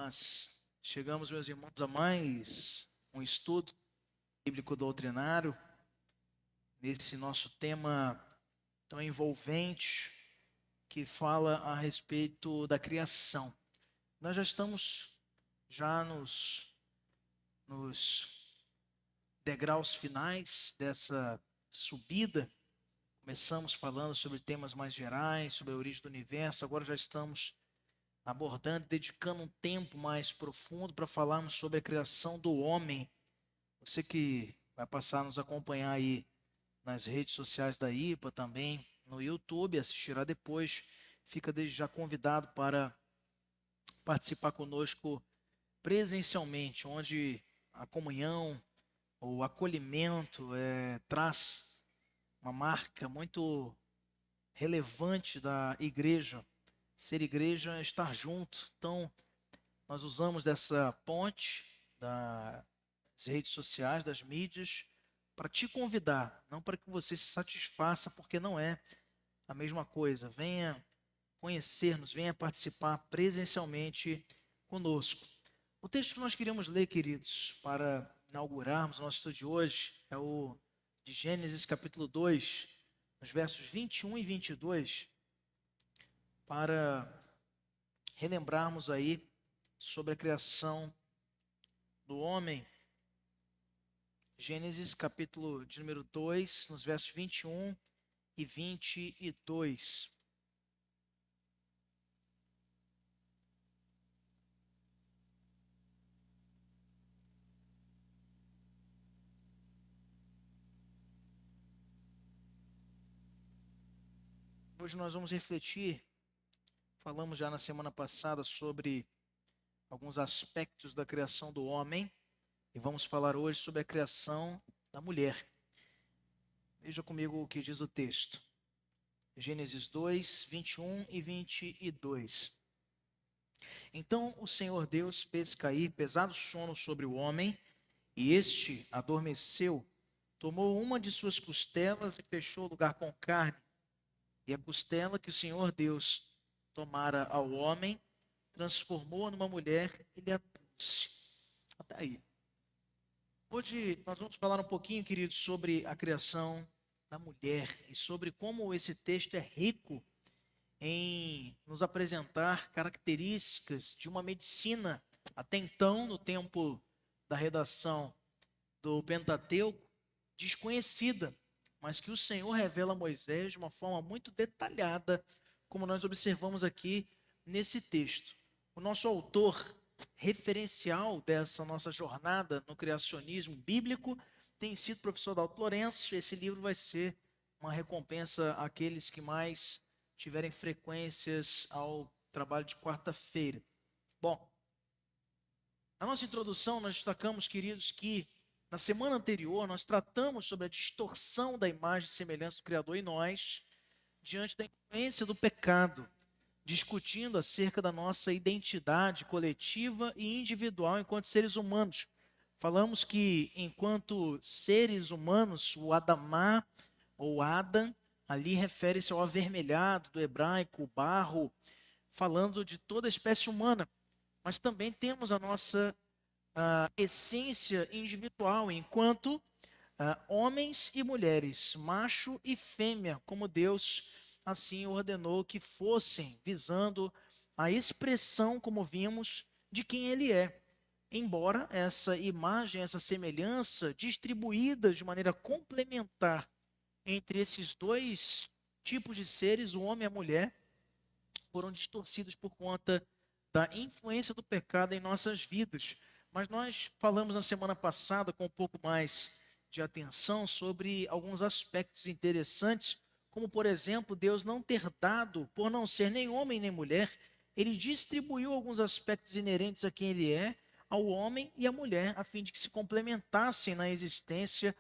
Nós chegamos, meus irmãos, a mais um estudo bíblico doutrinário nesse nosso tema tão envolvente que fala a respeito da criação. Nós já estamos nos degraus finais dessa subida. Começamos falando sobre temas mais gerais, sobre a origem do universo, agora já estamos abordando, dedicando um tempo mais profundo para falarmos sobre a criação do homem. Você que vai passar a nos acompanhar aí nas redes sociais da IPA, também no YouTube, assistirá depois, fica desde já convidado para participar conosco presencialmente, onde a comunhão, o acolhimento traz uma marca muito relevante da igreja. Ser igreja é estar junto. Então, nós usamos dessa ponte das redes sociais, das mídias, para te convidar, não para que você se satisfaça, porque não é a mesma coisa. Venha conhecer-nos, venha participar presencialmente conosco. O texto que nós queríamos ler, queridos, para inaugurarmos o nosso estudo de hoje, é o de Gênesis capítulo 2, nos versos 21 e 22, para relembrarmos aí sobre a criação do homem. Gênesis capítulo de número 2, nos versos 21 e 22. Hoje nós vamos refletir. Falamos já na semana passada sobre alguns aspectos da criação do homem e vamos falar hoje sobre a criação da mulher. Veja comigo o que diz o texto. Gênesis 2, 21 e 22. Então o Senhor Deus fez cair pesado sono sobre o homem e este adormeceu, tomou uma de suas costelas e fechou o lugar com carne. E a costela que o Senhor Deus tomara ao homem, transformou-a numa mulher e lhe a trouxe. Até aí. Hoje nós vamos falar um pouquinho, queridos, sobre a criação da mulher e sobre como esse texto é rico em nos apresentar características de uma medicina até então, no tempo da redação do Pentateuco, desconhecida, mas que o Senhor revela a Moisés de uma forma muito detalhada, como nós observamos aqui nesse texto. O nosso autor referencial dessa nossa jornada no criacionismo bíblico tem sido o professor Dalto Lourenço. Esse livro vai ser uma recompensa àqueles que mais tiverem frequências ao trabalho de quarta-feira. Bom, na nossa introdução nós destacamos, queridos, que na semana anterior nós tratamos sobre a distorção da imagem e semelhança do Criador em nós, diante da influência do pecado, discutindo acerca da nossa identidade coletiva e individual enquanto seres humanos. Falamos que, enquanto seres humanos, o Adamá, ou Adam, ali refere-se ao avermelhado do hebraico, o barro, falando de toda a espécie humana. Mas também temos a nossa essência individual, enquanto homens e mulheres, macho e fêmea, como Deus assim ordenou que fossem, visando a expressão, como vimos, de quem Ele é. Embora essa imagem, essa semelhança, distribuída de maneira complementar entre esses dois tipos de seres, o homem e a mulher, foram distorcidos por conta da influência do pecado em nossas vidas. Mas nós falamos na semana passada com um pouco mais de atenção sobre alguns aspectos interessantes, como, por exemplo, Deus não ter dado, por não ser nem homem nem mulher, Ele distribuiu alguns aspectos inerentes a quem Ele é, ao homem e à mulher, a fim de que se complementassem na existência,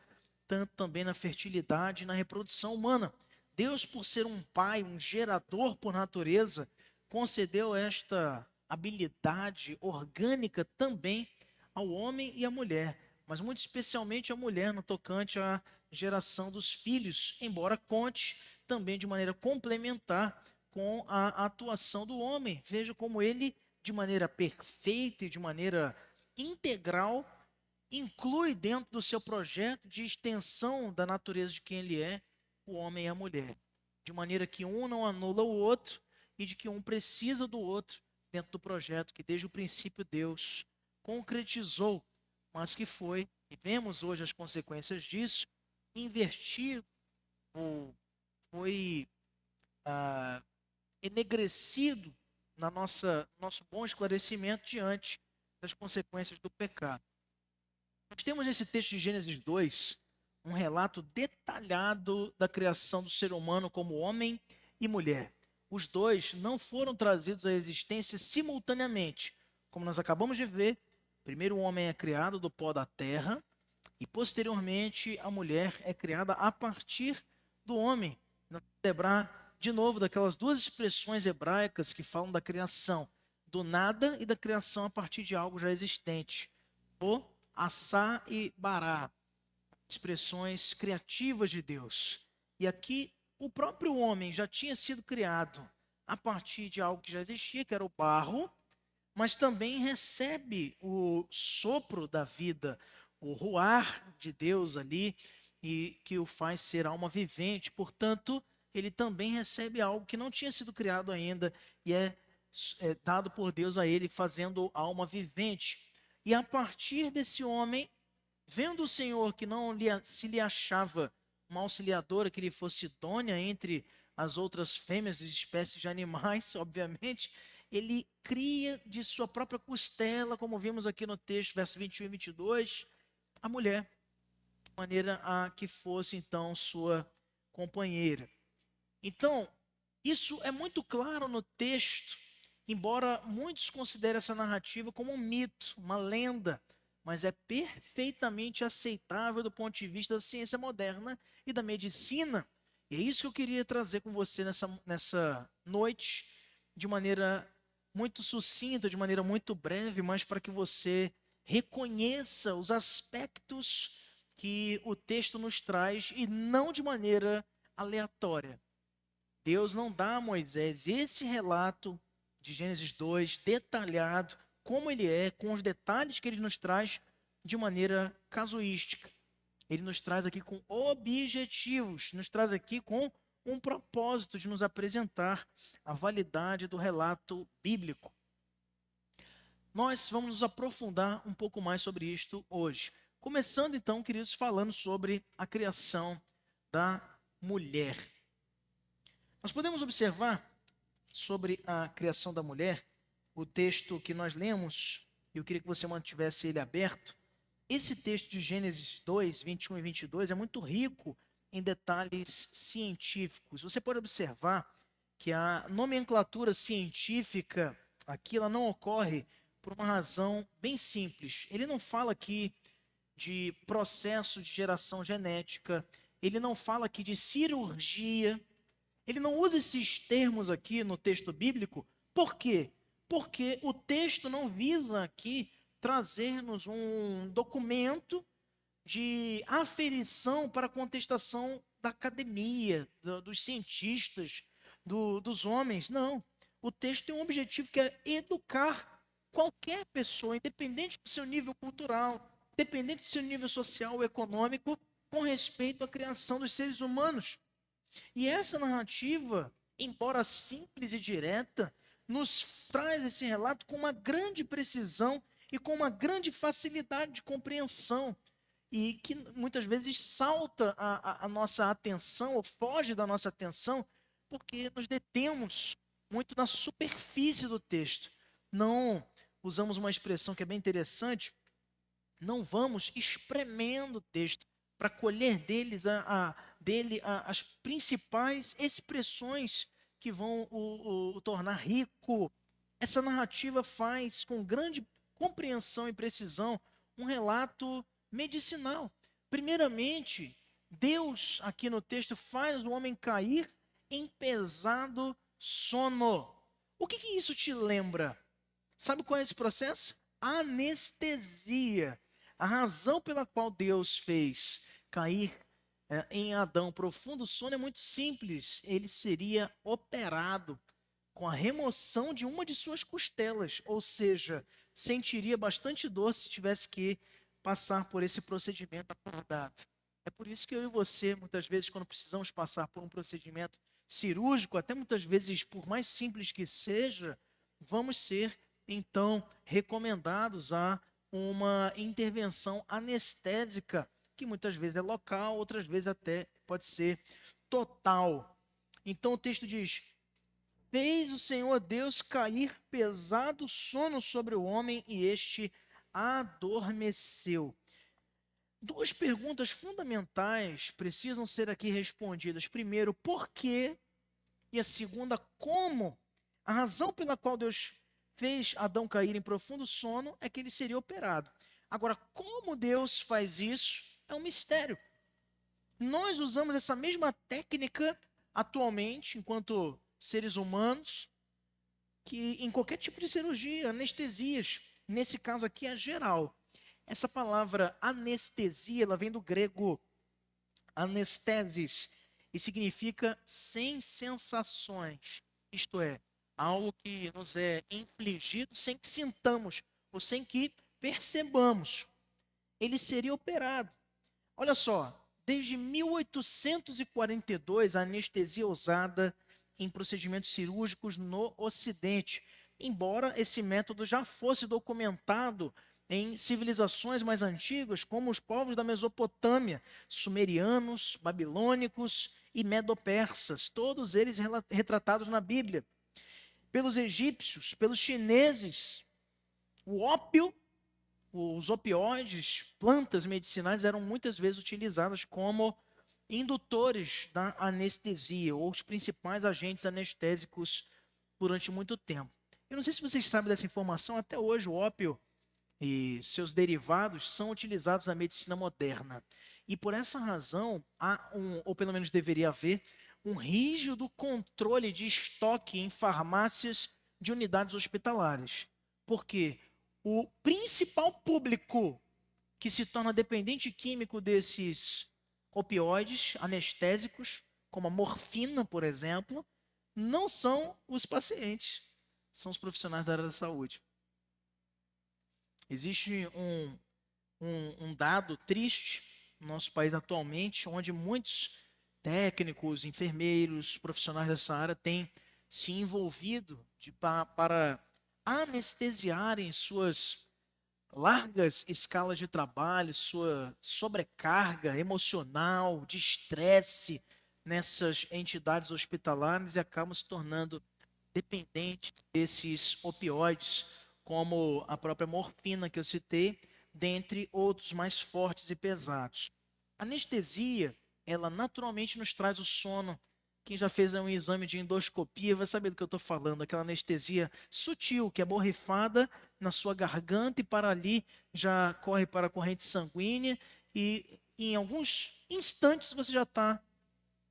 tanto também na fertilidade e na reprodução humana. Deus, por ser um pai, um gerador por natureza, concedeu esta habilidade orgânica também ao homem e à mulher, mas muito especialmente à mulher no tocante à geração dos filhos, embora conte também de maneira complementar com a atuação do homem. Veja como ele de maneira perfeita e de maneira integral, inclui dentro do seu projeto de extensão da natureza de quem ele é, o homem e a mulher. De maneira que um não anula o outro e de que um precisa do outro dentro do projeto que desde o princípio Deus concretizou, mas que foi, e vemos hoje as consequências disso, invertido ou foi enegrecido na nosso bom esclarecimento diante das consequências do pecado. Nós temos nesse texto de Gênesis 2 um relato detalhado da criação do ser humano como homem e mulher. Os dois não foram trazidos à existência simultaneamente. Como nós acabamos de ver, primeiro o homem é criado do pó da terra e posteriormente a mulher é criada a partir do homem. Nós vamos lembrar de novo daquelas duas expressões hebraicas que falam da criação, do nada e da criação a partir de algo já existente. O Assá e Bará, expressões criativas de Deus. E aqui o próprio homem já tinha sido criado a partir de algo que já existia, que era o barro, mas também recebe o sopro da vida, o ruar de Deus ali, e que o faz ser alma vivente. Portanto, ele também recebe algo que não tinha sido criado ainda e é dado por Deus a ele, fazendo alma vivente. E a partir desse homem, vendo o Senhor que não se lhe achava uma auxiliadora que lhe fosse idônea entre as outras fêmeas de espécies de animais, obviamente, ele cria de sua própria costela, como vimos aqui no texto, verso 21 e 22, a mulher, de maneira a que fosse então sua companheira. Então, isso é muito claro no texto, embora muitos considerem essa narrativa como um mito, uma lenda, mas é perfeitamente aceitável do ponto de vista da ciência moderna e da medicina. E é isso que eu queria trazer com você nessa noite, de maneira muito sucinta, de maneira muito breve, mas para que você reconheça os aspectos que o texto nos traz e não de maneira aleatória. Deus não dá a Moisés esse relato de Gênesis 2, detalhado, como ele é, com os detalhes que ele nos traz de maneira casuística. Ele nos traz aqui com objetivos, nos traz aqui com um propósito de nos apresentar a validade do relato bíblico. Nós vamos nos aprofundar um pouco mais sobre isto hoje. Começando então, queridos, falando sobre a criação da mulher. Nós podemos observar sobre a criação da mulher, o texto que nós lemos, eu queria que você mantivesse ele aberto. Esse texto de Gênesis 2, 21 e 22 é muito rico em detalhes científicos. Você pode observar que a nomenclatura científica aqui ela não ocorre por uma razão bem simples. Ele não fala aqui de processo de geração genética, ele não fala aqui de cirurgia, ele não usa esses termos aqui no texto bíblico. Por quê? Porque o texto não visa aqui trazer-nos um documento de aferição para contestação da academia, dos cientistas, dos homens. Não. O texto tem um objetivo que é educar qualquer pessoa, independente do seu nível cultural, independente do seu nível social ou econômico, com respeito à criação dos seres humanos. E essa narrativa, embora simples e direta, nos traz esse relato com uma grande precisão e com uma grande facilidade de compreensão, e que muitas vezes salta a nossa atenção, ou foge da nossa atenção, porque nos detemos muito na superfície do texto. Não usamos uma expressão que é bem interessante, não vamos espremendo o texto para colher dele as principais expressões que vão o tornar rico. Essa narrativa faz com grande compreensão e precisão um relato medicinal. Primeiramente, Deus aqui no texto faz o homem cair em pesado sono. O que isso te lembra? Sabe qual é esse processo? Anestesia. A razão pela qual Deus fez cair em Adão profundo sono é muito simples. Ele seria operado com a remoção de uma de suas costelas, ou seja, sentiria bastante dor se tivesse que passar por esse procedimento acordado. É por isso que eu e você, muitas vezes, quando precisamos passar por um procedimento cirúrgico, até muitas vezes, por mais simples que seja, vamos ser, então, recomendados a uma intervenção anestésica, que muitas vezes é local, outras vezes até pode ser total. Então o texto diz: fez o Senhor Deus cair pesado sono sobre o homem e este adormeceu. Duas perguntas fundamentais precisam ser aqui respondidas. Primeiro, por quê? E a segunda, como? A razão pela qual Deus fez Adão cair em profundo sono é que ele seria operado. Agora, como Deus faz isso é um mistério. Nós usamos essa mesma técnica atualmente, enquanto seres humanos, que em qualquer tipo de cirurgia, anestesias. Nesse caso aqui é geral. Essa palavra anestesia, ela vem do grego anestesis e significa sem sensações. Isto é, algo que nos é infligido sem que sintamos ou sem que percebamos. Ele seria operado. Olha só, desde 1842 a anestesia é usada em procedimentos cirúrgicos no Ocidente, embora esse método já fosse documentado em civilizações mais antigas, como os povos da Mesopotâmia, sumerianos, babilônicos e medo-persas, todos eles retratados na Bíblia. Pelos egípcios, pelos chineses, o ópio, os opioides, plantas medicinais eram muitas vezes utilizadas como indutores da anestesia, ou os principais agentes anestésicos durante muito tempo. Eu não sei se vocês sabem dessa informação, até hoje o ópio e seus derivados são utilizados na medicina moderna. E por essa razão, há ou pelo menos deveria haver, um rígido controle de estoque em farmácias de unidades hospitalares. Porque o principal público que se torna dependente químico desses opioides anestésicos, como a morfina, por exemplo, não são os pacientes, são os profissionais da área da saúde. Existe um dado triste no nosso país atualmente, onde muitos técnicos, enfermeiros, profissionais dessa área têm se envolvido para anestesiarem suas largas escalas de trabalho, sua sobrecarga emocional, de estresse nessas entidades hospitalares e acabam se tornando dependentes desses opioides, como a própria morfina que eu citei, dentre outros mais fortes e pesados. A anestesia, ela naturalmente nos traz o sono. Quem já fez um exame de endoscopia vai saber do que eu estou falando, aquela anestesia sutil, que é borrifada na sua garganta e para ali já corre para a corrente sanguínea e em alguns instantes você já está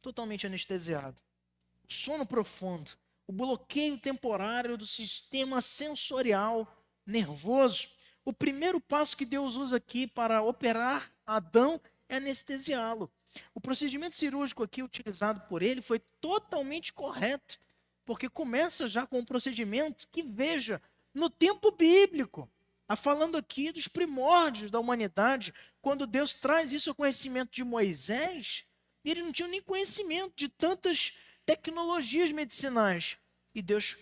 totalmente anestesiado. O sono profundo, o bloqueio temporário do sistema sensorial nervoso. O primeiro passo que Deus usa aqui para operar Adão é anestesiá-lo. O procedimento cirúrgico aqui utilizado por ele foi totalmente correto, porque começa já com um procedimento que, veja, no tempo bíblico, está falando aqui dos primórdios da humanidade, quando Deus traz isso ao conhecimento de Moisés, ele não tinha nem conhecimento de tantas tecnologias medicinais. E Deus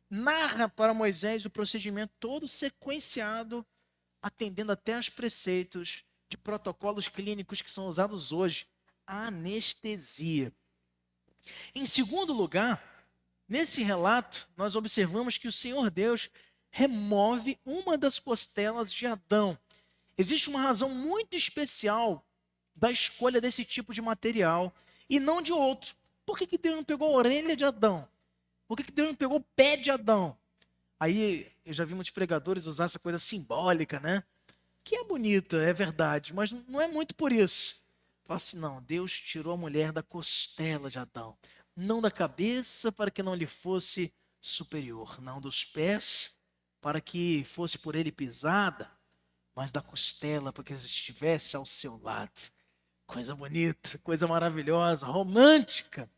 narra para Moisés o procedimento todo sequenciado, atendendo até aos preceitos de protocolos clínicos que são usados hoje. A anestesia. Em segundo lugar, nesse relato, nós observamos que o Senhor Deus remove uma das costelas de Adão. Existe uma razão muito especial da escolha desse tipo de material e não de outro. Por que Deus não pegou a orelha de Adão? Por que Deus não pegou o pé de Adão? Aí eu já vi muitos pregadores usar essa coisa simbólica, né? Que é bonita, é verdade, mas não é muito por isso. Fala assim, não, Deus tirou a mulher da costela de Adão, não da cabeça para que não lhe fosse superior, não dos pés para que fosse por ele pisada, mas da costela para que estivesse ao seu lado. Coisa bonita, coisa maravilhosa, romântica.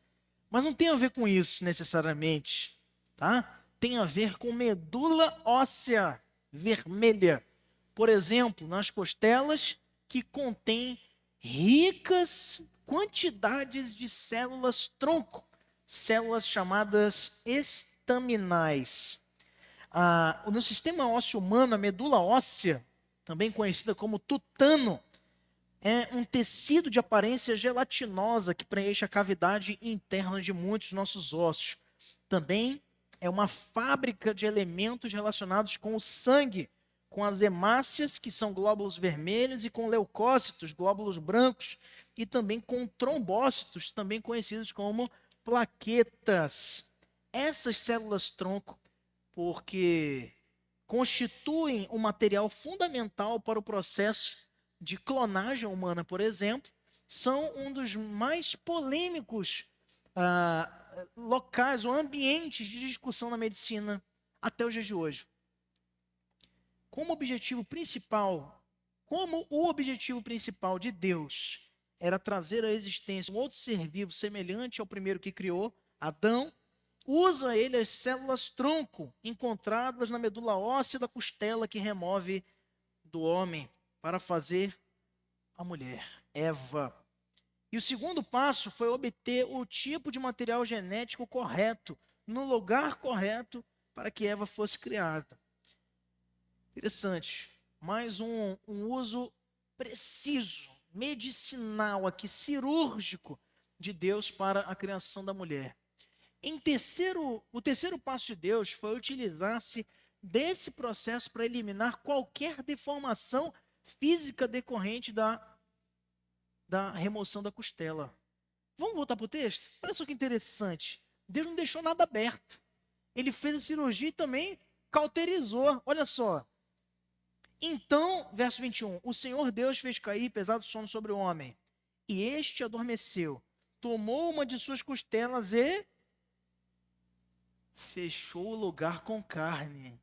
Mas não tem a ver com isso necessariamente. tá? Tem a ver com medula óssea vermelha. Por exemplo, nas costelas, que contém ricas quantidades de células-tronco, células chamadas estaminais. No sistema ósseo humano, a medula óssea, também conhecida como tutano, é um tecido de aparência gelatinosa que preenche a cavidade interna de muitos nossos ossos. Também é uma fábrica de elementos relacionados com o sangue, com as hemácias, que são glóbulos vermelhos, e com leucócitos, glóbulos brancos, e também com trombócitos, também conhecidos como plaquetas. Essas células-tronco, porque constituem um material fundamental para o processo de clonagem humana, por exemplo, são um dos mais polêmicos locais ou ambientes de discussão na medicina até os dias de hoje. Como o objetivo principal de Deus era trazer à existência um outro ser vivo semelhante ao primeiro que criou, Adão, usa ele as células-tronco encontradas na medula óssea da costela que remove do homem para fazer a mulher, Eva. E o segundo passo foi obter o tipo de material genético correto, no lugar correto, para que Eva fosse criada. Interessante. Mais um uso preciso, medicinal aqui, cirúrgico de Deus para a criação da mulher. O terceiro passo de Deus foi utilizar-se desse processo para eliminar qualquer deformação física decorrente da remoção da costela. Vamos voltar para o texto? Olha só que interessante. Deus não deixou nada aberto. Ele fez a cirurgia e também cauterizou. Olha só. Então, verso 21, o Senhor Deus fez cair pesado sono sobre o homem, e este adormeceu, tomou uma de suas costelas e fechou o lugar com carne.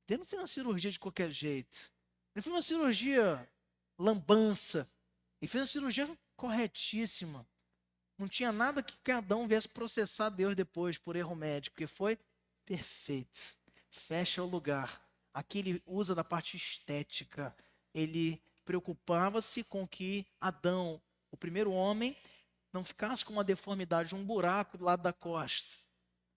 Deus não fez uma cirurgia de qualquer jeito. Ele fez uma cirurgia lambança. Ele fez uma cirurgia corretíssima. Não tinha nada que Adão viesse processar Deus depois por erro médico, porque foi perfeito. Fecha o lugar. Aqui ele usa da parte estética. Ele preocupava-se com que Adão, o primeiro homem, não ficasse com uma deformidade, um buraco do lado da costa.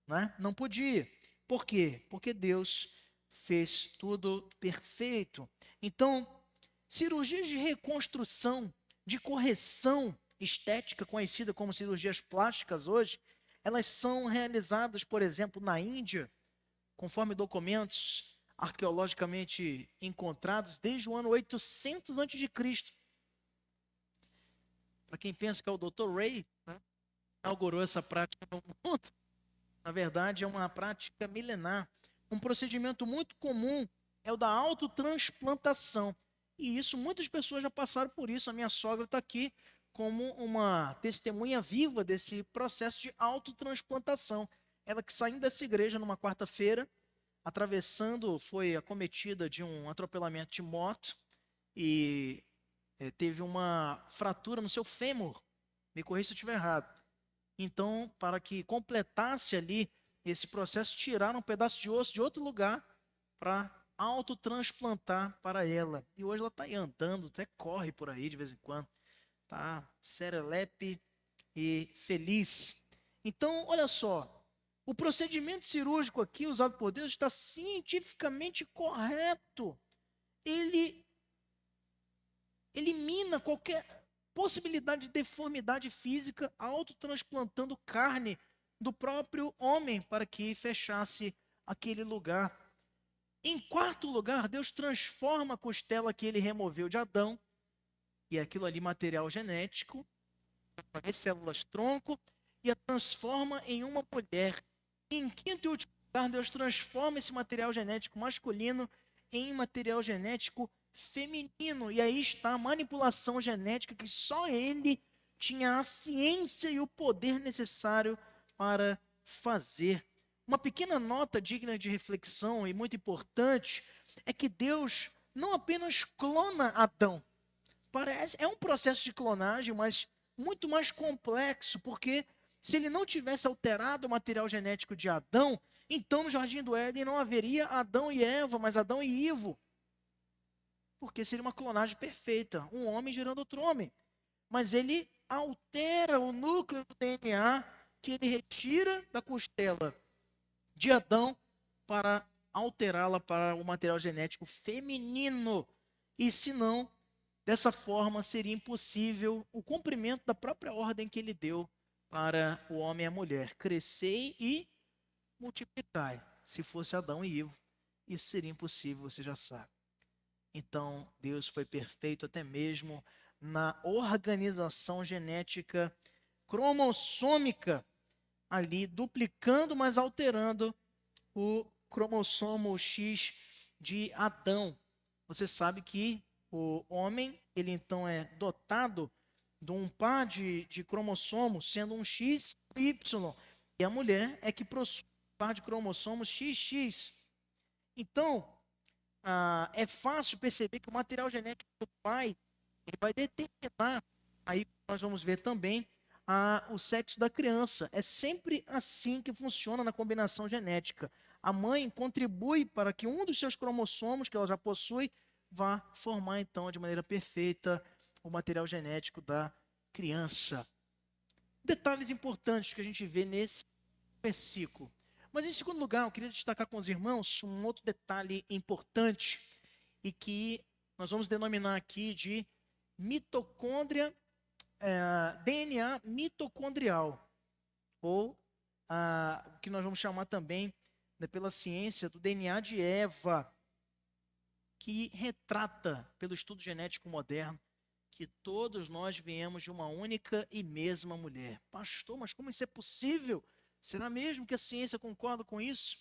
Né? Não podia. Por quê? Porque Deus fez tudo perfeito. Então, cirurgias de reconstrução, de correção estética, conhecida como cirurgias plásticas hoje, elas são realizadas, por exemplo, na Índia, conforme documentos arqueologicamente encontrados desde o ano 800 a.C. Para quem pensa que é o Dr. Ray, né, inaugurou essa prática no mundo, na verdade é uma prática milenar. Um procedimento muito comum é o da autotransplantação. E isso, muitas pessoas já passaram por isso. A minha sogra está aqui como uma testemunha viva desse processo de autotransplantação. Ela que saindo dessa igreja numa quarta-feira, atravessando, foi acometida de um atropelamento de moto e teve uma fratura no seu fêmur. Me corrija se eu estiver errado. Então, para que completasse ali esse processo, tiraram um pedaço de osso de outro lugar para autotransplantar para ela. E hoje ela está aí andando, até corre por aí de vez em quando. Tá serelepe e feliz. Então, olha só. O procedimento cirúrgico aqui usado por Deus está cientificamente correto. Ele elimina qualquer possibilidade de deformidade física, autotransplantando carne do próprio homem para que fechasse aquele lugar. Em quarto lugar, Deus transforma a costela que ele removeu de Adão, e aquilo ali material genético, as células-tronco, e a transforma em uma mulher. Em quinto e último lugar, Deus transforma esse material genético masculino em material genético feminino. E aí está a manipulação genética que só ele tinha a ciência e o poder necessário para fazer. Uma pequena nota digna de reflexão e muito importante é que Deus não apenas clona Adão. É um processo de clonagem, mas muito mais complexo, porque se ele não tivesse alterado o material genético de Adão, Então no jardim do Éden não haveria Adão e Eva, mas Adão e Ivo, porque seria uma clonagem perfeita, um homem gerando outro homem. Mas ele altera o núcleo do DNA que ele retira da costela de Adão para alterá-la para o material genético feminino. E se não, dessa forma seria impossível o cumprimento da própria ordem que ele deu para o homem e a mulher: crescei e multiplicai. Se fosse Adão e Ivo, isso seria impossível, você já sabe. Então, Deus foi perfeito até mesmo na organização genética cromossômica, ali duplicando, mas alterando o cromossomo X de Adão. Você sabe que o homem, ele então é dotado de um par de cromossomos, sendo um X e Y. E a mulher é que possui um par de cromossomos XX. Então, é fácil perceber que o material genético do pai ele vai determinar, aí nós vamos ver também, o sexo da criança. É sempre assim que funciona na combinação genética. A mãe contribui para que um dos seus cromossomos, que ela já possui, vá formar então de maneira perfeita o material genético da criança. Detalhes importantes que a gente vê nesse versículo. Mas em segundo lugar, eu queria destacar com os irmãos um outro detalhe importante e que nós vamos denominar aqui de mitocôndria, DNA mitocondrial, ou o que nós vamos chamar também, né, pela ciência, do DNA de Eva, que retrata, pelo estudo genético moderno, que todos nós viemos de uma única e mesma mulher. Pastor, mas como isso é possível? Será mesmo que a ciência concorda com isso?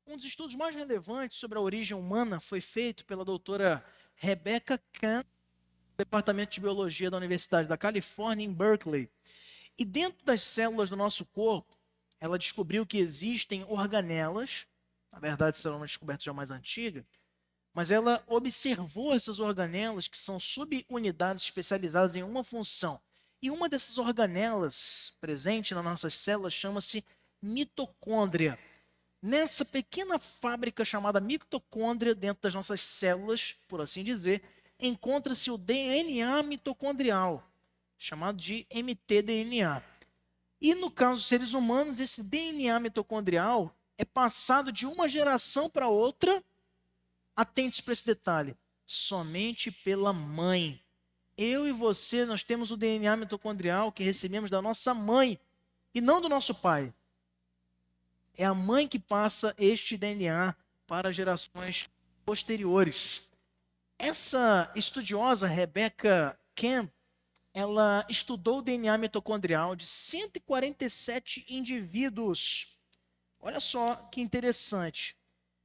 Um dos estudos mais relevantes sobre a origem humana foi feito pela doutora Rebecca Kahn, do Departamento de Biologia da Universidade da Califórnia, em Berkeley. E dentro das células do nosso corpo, ela descobriu que existem organelas, na verdade, essa é uma descoberta já mais antiga, mas ela observou essas organelas, que são subunidades especializadas em uma função. E uma dessas organelas presente nas nossas células chama-se mitocôndria. Nessa pequena fábrica chamada mitocôndria, dentro das nossas células, por assim dizer, encontra-se o DNA mitocondrial, chamado de mtDNA. E no caso dos seres humanos, esse DNA mitocondrial é passado de uma geração para outra. Atente para esse detalhe, somente pela mãe. Eu e você, nós temos o DNA mitocondrial que recebemos da nossa mãe e não do nosso pai. É a mãe que passa este DNA para gerações posteriores. Essa estudiosa, Rebecca Kahn, ela estudou o DNA mitocondrial de 147 indivíduos. Olha só que interessante.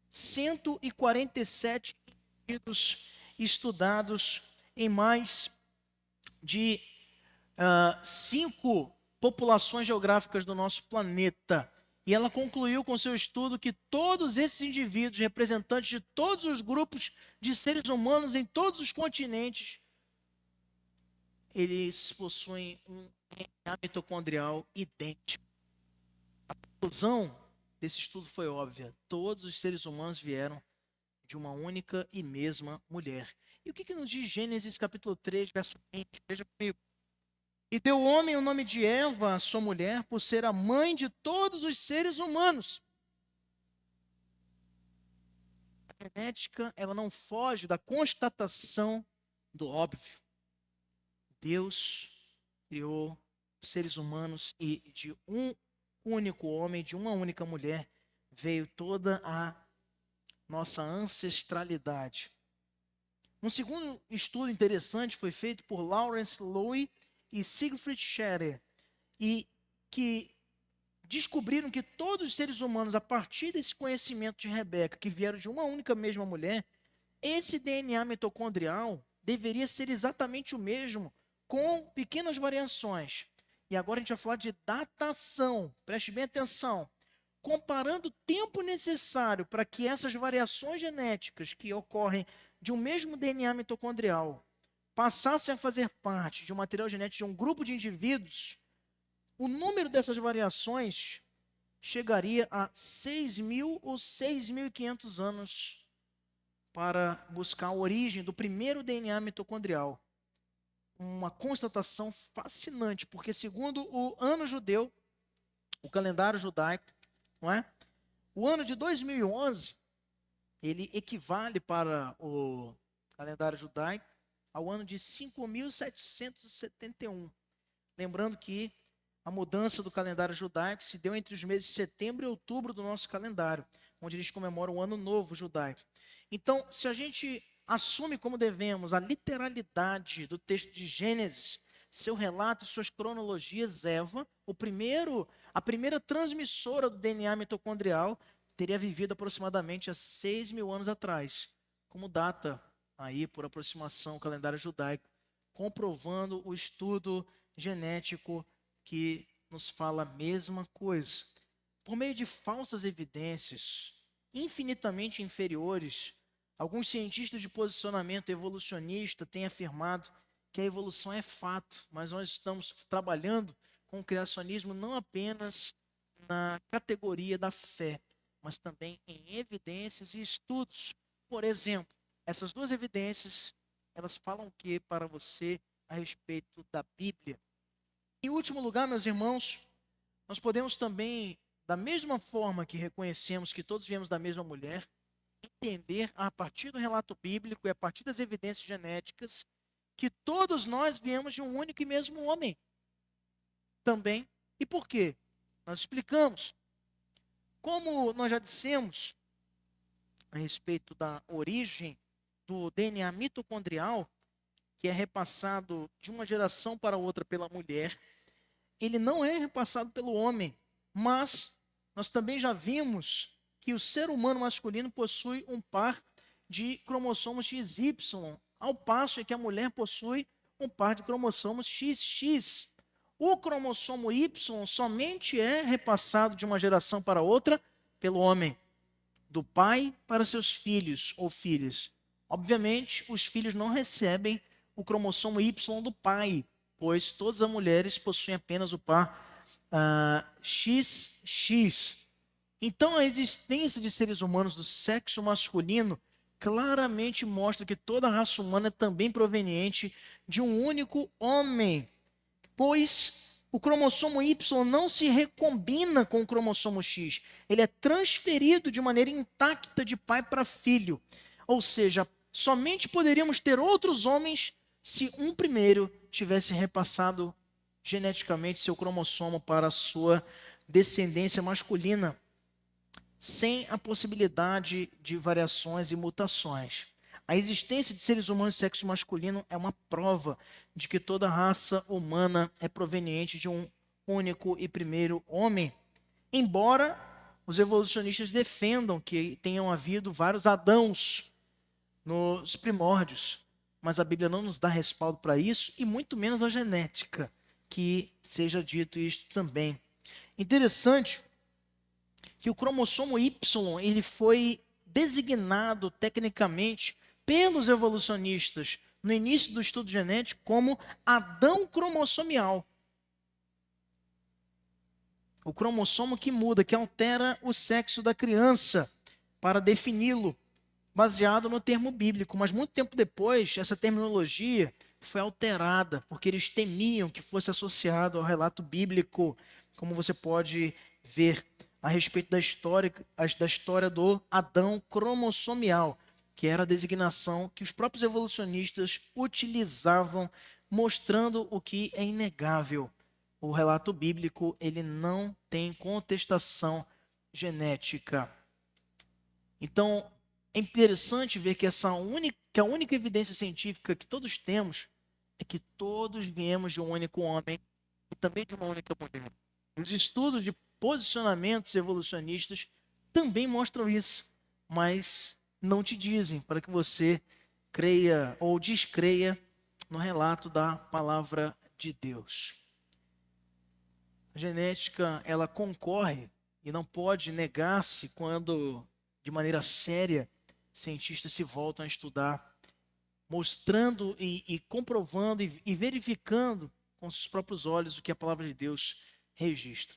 147 indivíduos estudados em mais de 5 populações geográficas do nosso planeta. E ela concluiu com seu estudo que todos esses indivíduos, representantes de todos os grupos de seres humanos em todos os continentes, eles possuem um DNA mitocondrial idêntico. A conclusão desse estudo foi óbvia. Todos os seres humanos vieram de uma única e mesma mulher. E o que nos diz Gênesis capítulo 3, verso 20? Veja comigo. E deu o homem o nome de Eva, a sua mulher, por ser a mãe de todos os seres humanos. A genética, ela não foge da constatação do óbvio. Deus criou seres humanos e de um único homem, de uma única mulher, veio toda a nossa ancestralidade. Um segundo estudo interessante foi feito por Lawrence Lowy e Siegfried Scherer, e que descobriram que todos os seres humanos, a partir desse conhecimento de Rebeca, que vieram de uma única mesma mulher, esse DNA mitocondrial deveria ser exatamente o mesmo, com pequenas variações. E agora a gente vai falar de datação. Preste bem atenção. Comparando o tempo necessário para que essas variações genéticas que ocorrem de um mesmo DNA mitocondrial passassem a fazer parte de um material genético de um grupo de indivíduos, o número dessas variações chegaria a 6.000 ou 6.500 anos para buscar a origem do primeiro DNA mitocondrial. Uma constatação fascinante, porque segundo o ano judeu, o calendário judaico, não é? O ano de 2011, ele equivale para o calendário judaico ao ano de 5.771. Lembrando que a mudança do calendário judaico se deu entre os meses de setembro e outubro do nosso calendário, onde eles comemoram o Ano Novo judaico. Então, se a gente assume como devemos a literalidade do texto de Gênesis, seu relato e suas cronologias, Eva, a primeira transmissora do DNA mitocondrial, teria vivido aproximadamente há 6.000 anos atrás, como data aí por aproximação o calendário judaico, comprovando o estudo genético que nos fala a mesma coisa. Por meio de falsas evidências infinitamente inferiores, alguns cientistas de posicionamento evolucionista têm afirmado que a evolução é fato, mas nós estamos trabalhando com o criacionismo não apenas na categoria da fé, mas também em evidências e estudos. Por exemplo, essas duas evidências, elas falam o que para você a respeito da Bíblia? Em último lugar, meus irmãos, nós podemos também, da mesma forma que reconhecemos que todos viemos da mesma mulher, entender a partir do relato bíblico e a partir das evidências genéticas que todos nós viemos de um único e mesmo homem também. E por quê? Nós explicamos. Como nós já dissemos a respeito da origem do DNA mitocondrial, que é repassado de uma geração para outra pela mulher, ele não é repassado pelo homem, mas nós também já vimos que o ser humano masculino possui um par de cromossomos XY, ao passo que a mulher possui um par de cromossomos XX. O cromossomo Y somente é repassado de uma geração para outra pelo homem, do pai para seus filhos ou filhas. Obviamente, os filhos não recebem o cromossomo Y do pai, pois todas as mulheres possuem apenas o par XX. Então, a existência de seres humanos do sexo masculino claramente mostra que toda a raça humana é também proveniente de um único homem, pois o cromossomo Y não se recombina com o cromossomo X, ele é transferido de maneira intacta de pai para filho. Ou seja, somente poderíamos ter outros homens se um primeiro tivesse repassado geneticamente seu cromossomo para a sua descendência masculina, sem a possibilidade de variações e mutações. A existência de seres humanos de sexo masculino é uma prova de que toda raça humana é proveniente de um único e primeiro homem. Embora os evolucionistas defendam que tenham havido vários Adãos nos primórdios, mas a Bíblia não nos dá respaldo para isso, e muito menos a genética, que seja dito isto também. Interessante que o cromossomo Y ele foi designado tecnicamente pelos evolucionistas no início do estudo genético como Adão cromossomial. O cromossomo que muda, que altera o sexo da criança para defini-lo, baseado no termo bíblico. Mas muito tempo depois, essa terminologia foi alterada, porque eles temiam que fosse associado ao relato bíblico, como você pode ver a respeito da história do Adão cromossomial, que era a designação que os próprios evolucionistas utilizavam, mostrando o que é inegável. O relato bíblico, ele não tem contestação genética. Então, é interessante ver que a única evidência científica que todos temos é que todos viemos de um único homem e também de uma única mulher. Os estudos de posicionamentos evolucionistas também mostram isso, mas não te dizem para que você creia ou descreia no relato da palavra de Deus. A genética, ela concorre e não pode negar-se quando, de maneira séria, cientistas se voltam a estudar, mostrando e comprovando e verificando com seus próprios olhos o que a palavra de Deus registra.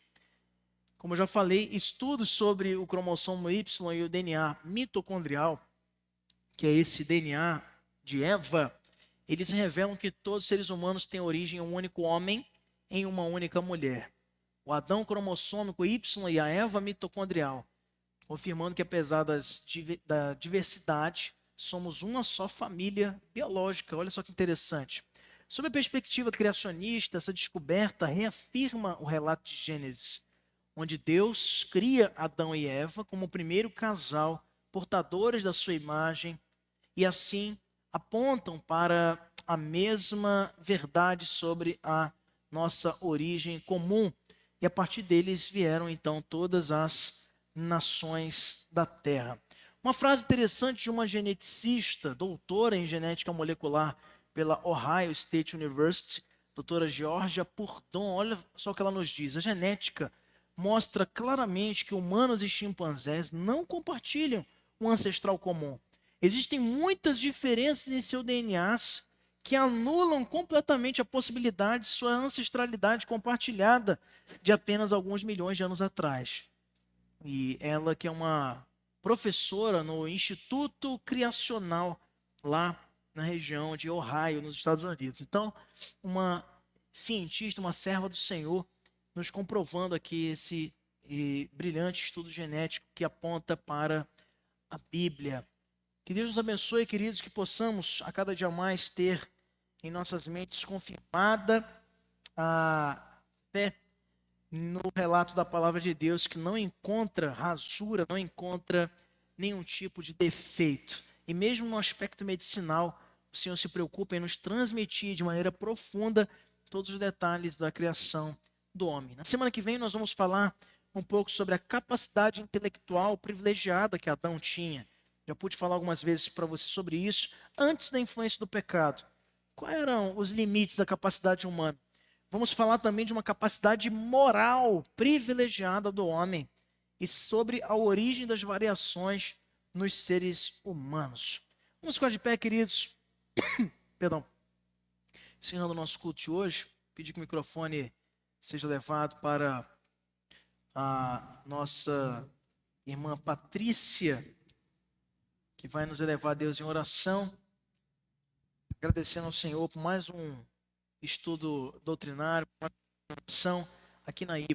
Como eu já falei, estudos sobre o cromossomo Y e o DNA mitocondrial, que é esse DNA de Eva, eles revelam que todos os seres humanos têm origem em um único homem, em uma única mulher. O Adão cromossômico Y e a Eva mitocondrial, confirmando que apesar da diversidade, somos uma só família biológica. Olha só que interessante. Sob a perspectiva criacionista, essa descoberta reafirma o relato de Gênesis, onde Deus cria Adão e Eva como o primeiro casal, portadores da sua imagem, e assim apontam para a mesma verdade sobre a nossa origem comum. E a partir deles vieram então todas as nações da Terra. Uma frase interessante de uma geneticista, doutora em genética molecular pela Ohio State University, doutora Georgia Purdon. Olha só o que ela nos diz. A genética mostra claramente que humanos e chimpanzés não compartilham um ancestral comum. Existem muitas diferenças em seu DNA que anulam completamente a possibilidade de sua ancestralidade compartilhada de apenas alguns milhões de anos atrás. E ela, que é uma professora no Instituto Criacional, lá na região de Ohio, nos Estados Unidos. Então, uma cientista, uma serva do Senhor, nos comprovando aqui esse brilhante estudo genético que aponta para a Bíblia. Que Deus nos abençoe, queridos, que possamos a cada dia mais ter em nossas mentes confirmada a fé no relato da palavra de Deus, que não encontra rasura, não encontra nenhum tipo de defeito. E mesmo no aspecto medicinal, o Senhor se preocupa em nos transmitir de maneira profunda todos os detalhes da criação do homem. Na semana que vem nós vamos falar um pouco sobre a capacidade intelectual privilegiada que Adão tinha. Já pude falar algumas vezes para você sobre isso, antes da influência do pecado. Quais eram os limites da capacidade humana? Vamos falar também de uma capacidade moral privilegiada do homem e sobre a origem das variações nos seres humanos. Vamos ficar de pé, queridos. Perdão. Encerrando o nosso culto de hoje, pedir que o microfone seja levado para a nossa irmã Patrícia, que vai nos elevar a Deus em oração, agradecendo ao Senhor por mais um estudo doutrinário, por mais uma oração aqui na IPA.